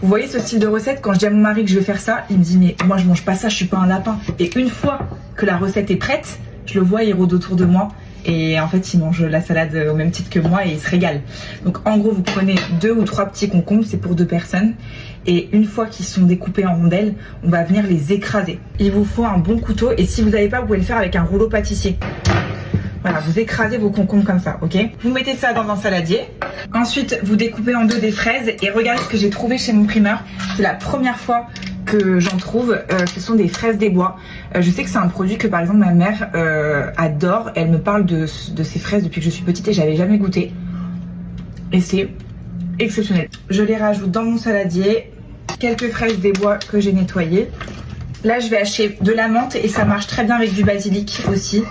Vous voyez ce style de recette, quand je dis à mon mari que je vais faire ça, il me dit mais moi je mange pas ça, je suis pas un lapin. Et une fois que la recette est prête, je le vois, il rôde autour de moi. Et en fait il mange la salade au même titre que moi et il se régale. Donc en gros vous prenez 2 ou 3 petits concombres, c'est pour 2 personnes. Et une fois qu'ils sont découpés en rondelles, on va venir les écraser. Il vous faut un bon couteau et si vous n'avez pas, vous pouvez le faire avec un rouleau pâtissier. Voilà, vous écrasez vos concombres comme ça, ok? Vous mettez ça dans un saladier. Ensuite, vous découpez en 2 des fraises. Et regardez ce que j'ai trouvé chez mon primeur. C'est la première fois que j'en trouve. Ce sont des fraises des bois. Je sais que c'est un produit que par exemple ma mère adore. Elle me parle de ces fraises depuis que je suis petite et j'avais jamais goûté. Et c'est exceptionnel. Je les rajoute dans mon saladier. Quelques fraises des bois que j'ai nettoyées. Là, je vais hacher de la menthe et ça marche très bien avec du basilic aussi.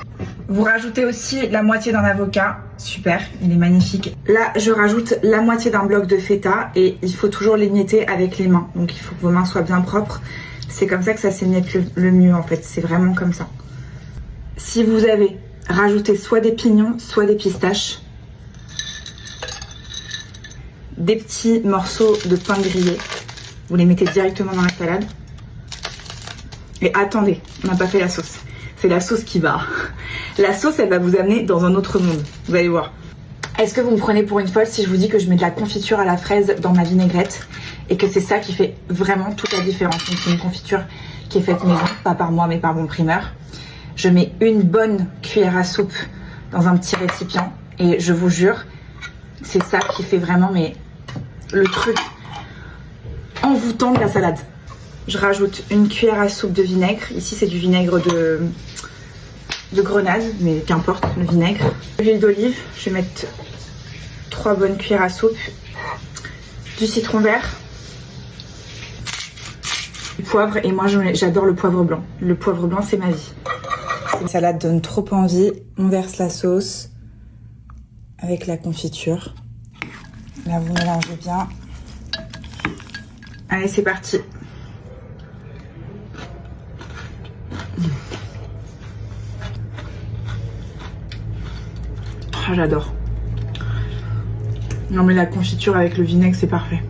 Vous rajoutez aussi la moitié d'un avocat. Super, il est magnifique. Là, je rajoute la moitié d'un bloc de feta et il faut toujours l'émietter avec les mains. Donc, il faut que vos mains soient bien propres. C'est comme ça que ça s'émiette le mieux en fait. C'est vraiment comme ça. Si vous avez rajouté soit des pignons, soit des pistaches, des petits morceaux de pain grillé, vous les mettez directement dans la salade. Et attendez, on n'a pas fait la sauce. C'est la sauce qui va. La sauce, elle va vous amener dans un autre monde. Vous allez voir. Est-ce que vous me prenez pour une folle si je vous dis que je mets de la confiture à la fraise dans ma vinaigrette et que c'est ça qui fait vraiment toute la différence? Donc c'est une confiture qui est faite maison, pas par moi mais par mon primeur. Je mets une bonne cuillère à soupe dans un petit récipient et je vous jure, c'est ça qui fait vraiment le truc envoûtant de la salade. Je rajoute une cuillère à soupe de vinaigre. Ici, c'est du vinaigre de grenade, mais qu'importe, le vinaigre. L'huile d'olive, je vais mettre 3 bonnes cuillères à soupe. Du citron vert. Du poivre, et moi, j'adore le poivre blanc. Le poivre blanc, c'est ma vie. La salade donne trop envie. On verse la sauce avec la confiture. Là, vous mélangez bien. Allez, c'est parti. Ah, j'adore. Non mais la confiture avec le vinaigre c'est parfait.